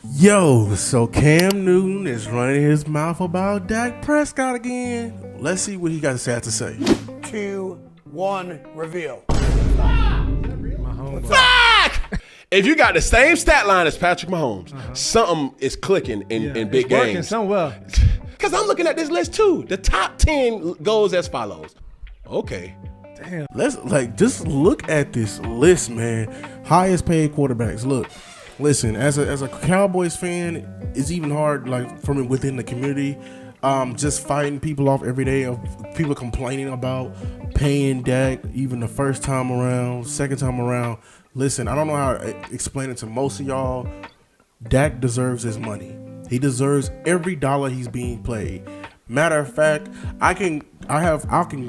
Yo, so Cam Newton is running his mouth about Dak Prescott again. Let's see what he got to say. 2, 1, reveal. Fuck! If you got the same stat line as Patrick Mahomes, something is clicking in big games. Working somewhere. Because I'm looking at this list too. The top 10 goes as follows. Okay. Damn. Let's just look at this list, man. Highest paid quarterbacks. Look, listen, as a Cowboys fan, it's even hard from within the community. Just fighting people off every day of people complaining about paying Dak even the first time around, second time around. Listen, I don't know how to explain it to most of y'all. Dak deserves his money. He deserves every dollar he's being paid. Matter of fact, I can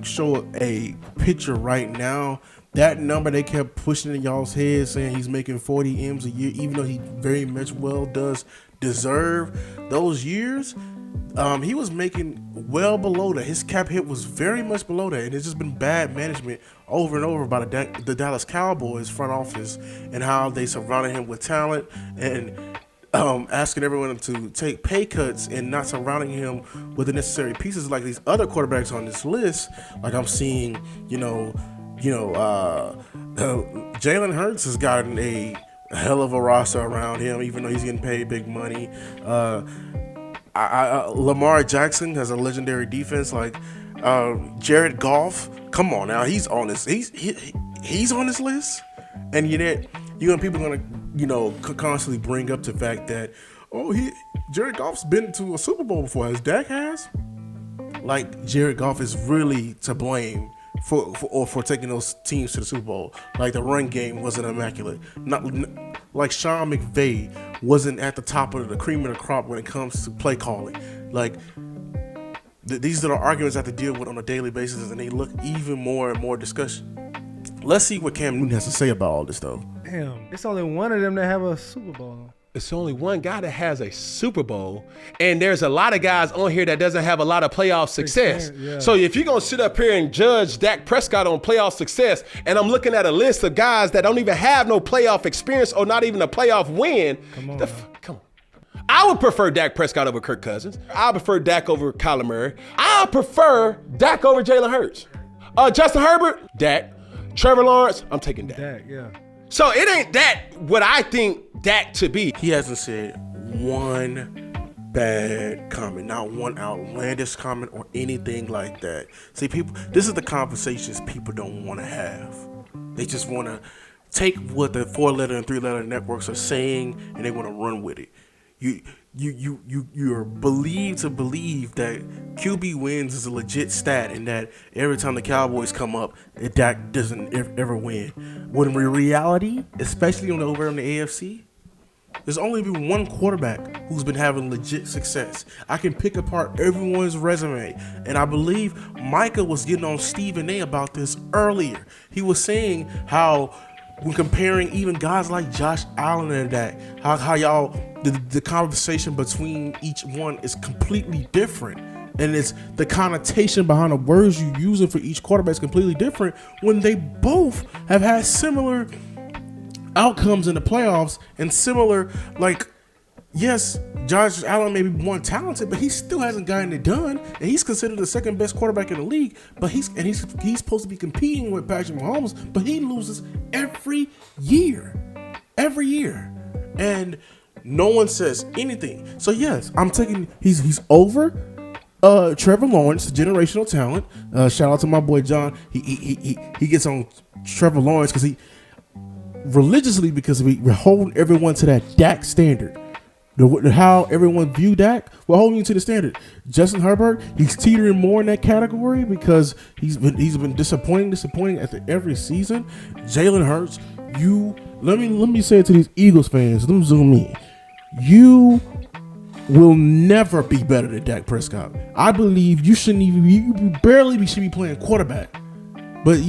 show a picture right now. That number they kept pushing in y'all's head, saying he's making 40 M's a year, even though he very much well does deserve those years. He was making well below that. His cap hit was very much below that, and it's just been bad management over and over by the Dallas Cowboys front office and how they surrounded him with talent and asking everyone to take pay cuts and not surrounding him with the necessary pieces like these other quarterbacks on this list. Like I'm seeing, Jalen Hurts has gotten a hell of a roster around him, even though he's getting paid big money. Lamar Jackson has a legendary defense. Like Jared Goff, come on now, he's on this. He's on this list, and yet people are gonna constantly bring up the fact that Jared Goff's been to a Super Bowl before, as Dak has. Like Jared Goff is really to blame for taking those teams to the Super Bowl. Like the run game wasn't immaculate. Not like Sean McVay wasn't at the top of the cream of the crop when it comes to play calling. Like these are the arguments I have to deal with on a daily basis, and they look even more and more discussion. Let's see what Cam Newton has to say about all this, though. Damn, it's only one of them that have a Super Bowl. It's only one guy that has a Super Bowl, and there's a lot of guys on here that doesn't have a lot of playoff success. Yeah. So if you're going to sit up here and judge Dak Prescott on playoff success, and I'm looking at a list of guys that don't even have no playoff experience or not even a playoff win, Come on. I would prefer Dak Prescott over Kirk Cousins. I prefer Dak over Kyler Murray. I prefer Dak over Jalen Hurts. Justin Herbert, Dak. Trevor Lawrence, I'm taking Dak. Dak, yeah. So it ain't that what I think Dak to be. He hasn't said one bad comment, not one outlandish comment or anything like that. See, people, this is the conversations people don't want to have. They just want to take what the 4-letter and 3-letter networks are saying and they want to run with it. You're believed to believe that QB wins is a legit stat and that every time the Cowboys come up, Dak doesn't ever win. When in reality, especially over on the AFC, there's only been one quarterback who's been having legit success. I can pick apart everyone's resume, and I believe Micah was getting on Stephen A about this earlier. He was saying how when comparing even guys like Josh Allen and Dak, how y'all the conversation between each one is completely different, and it's the connotation behind the words you using for each quarterback is completely different when they both have had similar outcomes in the playoffs and similar, like, yes, Josh Allen may be more talented, but he still hasn't gotten it done, and he's considered the second best quarterback in the league. But he's supposed to be competing with Patrick Mahomes, but he loses every year, and no one says anything. So yes, I'm taking he's over Trevor Lawrence, generational talent. Shout out to my boy John. He gets on Trevor Lawrence because we're holding everyone to that Dak standard. How everyone view Dak, we're holding you to the standard. Justin Herbert, he's teetering more in that category because he's been disappointing after every season. Jalen Hurts, let me say it to these Eagles fans. Let me zoom in. You will never be better than Dak Prescott. I believe you should be playing quarterback. But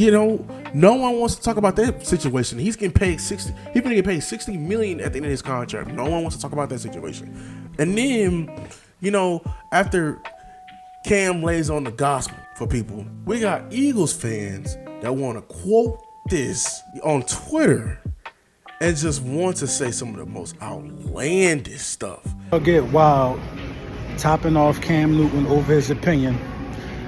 no one wants to talk about that situation. He's getting paid $60 million at the end of his contract. No one wants to talk about that situation. And then, after Cam lays on the gospel for people, we got Eagles fans that want to quote this on Twitter and just want to say some of the most outlandish stuff. I'll get wild, topping off Cam Newton over his opinion.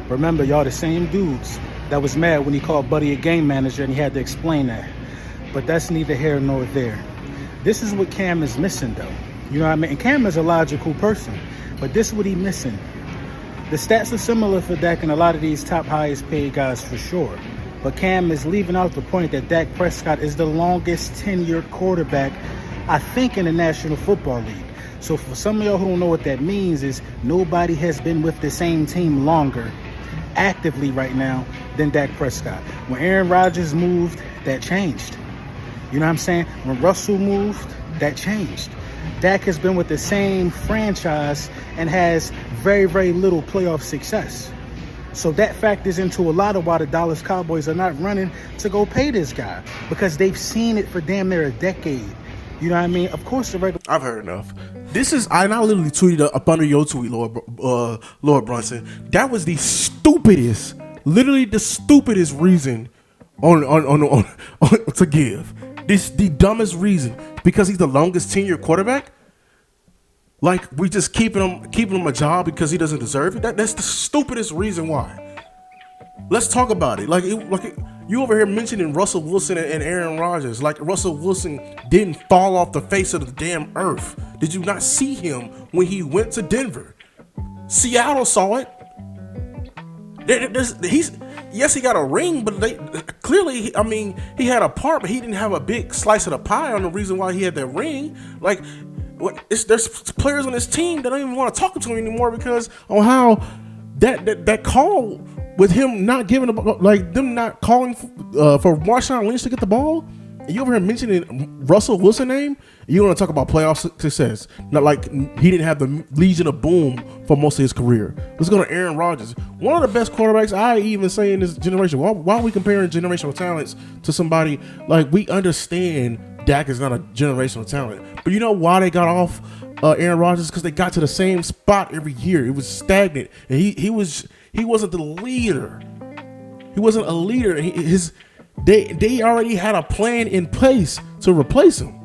Remember, y'all the same dudes that was mad when he called Buddy a game manager and he had to explain that. But that's neither here nor there. This is what Cam is missing, though. You know what I mean? And Cam is a logical person, but this is what he's missing. The stats are similar for Dak and a lot of these top highest paid guys for sure. But Cam is leaving out the point that Dak Prescott is the longest tenured quarterback, I think, in the National Football League. So for some of y'all who don't know what that means is nobody has been with the same team longer actively right now than Dak Prescott. When Aaron Rodgers moved, that changed. You know what I'm saying? When Russell moved, that changed. Dak has been with the same franchise and has very, very little playoff success. So that factors into a lot of why the Dallas Cowboys are not running to go pay this guy, because they've seen it for damn near a decade. You know what I mean? Of course, the regular. I've heard enough. I literally tweeted up under your tweet, Lord Brunson. That was the stupidest, literally the stupidest reason on to give. This the dumbest reason, because he's the longest tenured quarterback. Like, we just keeping him a job because he doesn't deserve it. That's the stupidest reason why. Let's talk about it. You over here mentioning Russell Wilson and Aaron Rodgers. Like, Russell Wilson didn't fall off the face of the damn earth. Did you not see him when he went to Denver? Seattle saw it. Yes, he got a ring, but clearly, I mean, he had a part, but he didn't have a big slice of the pie on the reason why he had that ring. Like, there's players on this team that don't even want to talk to him anymore because on how that call with him not giving them not calling for Marshawn Lynch to get the ball. And you over here mentioning Russell Wilson's name, you want to talk about playoff success. Not like he didn't have the Legion of Boom for most of his career. Let's go to Aaron Rodgers. One of the best quarterbacks I even say in this generation. Why are we comparing generational talents to somebody? Like, we understand Dak is not a generational talent. But you know why they got off Aaron Rodgers? Because they got to the same spot every year. It was stagnant. And he wasn't the leader. He wasn't a leader. They already had a plan in place to replace him.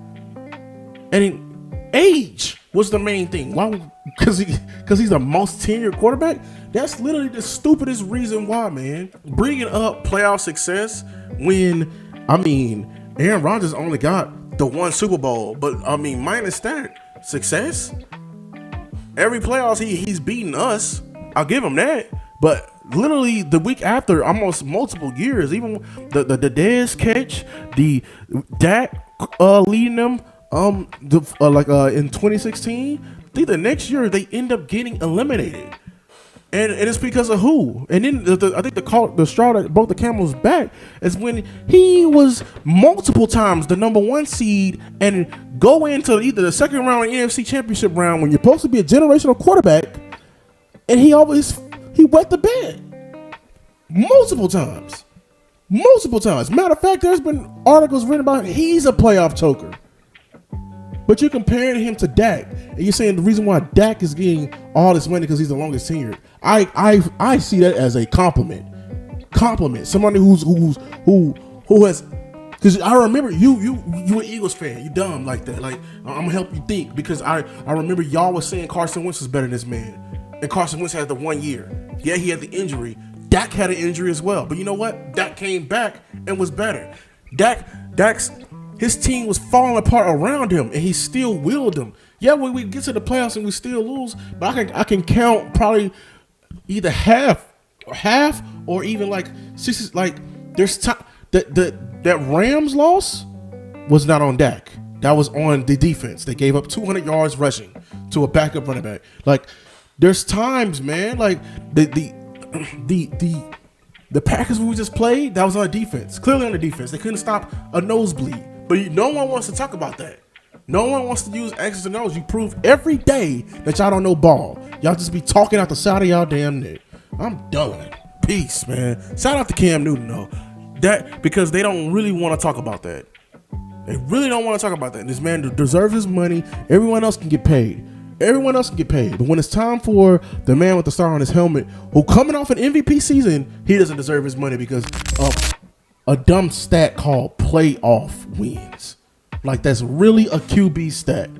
And age was the main thing. Why? Because he's the most tenured quarterback? That's literally the stupidest reason why, man. Bringing up playoff success when, I mean, Aaron Rodgers only got the one Super Bowl. But, I mean, minus that, success? Every playoffs, he's beaten us. I'll give him that. But literally the week after, almost multiple years, even the Dez catch, the Dak leading them in 2016, I think the next year they end up getting eliminated. And it's because of who? And then I think the straw that broke the camel's back is when he was multiple times the number one seed and go into either the second round or NFC Championship round when you're supposed to be a generational quarterback, and he wet the bed multiple times. Matter of fact, there's been articles written about he's a playoff choker. But you're comparing him to Dak, and you're saying the reason why Dak is getting all this money because he's the longest tenured. I see that as a compliment. Somebody who has, because I remember you an Eagles fan. You dumb like that. Like, I'm gonna help you think, because I remember y'all was saying Carson Wentz is better than this man, and Carson Wentz had the 1 year. Yeah, he had the injury. Dak had an injury as well. But you know what? Dak came back and was better. His team was falling apart around him, and he still willed them. Yeah, when we get to the playoffs and we still lose, but I can count probably either half or even like 60. Like, there's time that Rams loss was not on Dak. That was on the defense. They gave up 200 yards rushing to a backup running back. Like, there's times, man, like the Packers we just played, that was on defense. Clearly on the defense. They couldn't stop a nosebleed. But no one wants to talk about that. No one wants to use X's and O's. You prove every day that y'all don't know ball. Y'all just be talking out the side of y'all damn neck. I'm done. Peace, man. Shout out to Cam Newton, though. That, because they don't really want to talk about that. They really don't want to talk about that. This man deserves his money. Everyone else can get paid. But when it's time for the man with the star on his helmet, who coming off an MVP season, he doesn't deserve his money because of a dumb stat called playoff wins. Like that's really a QB stat.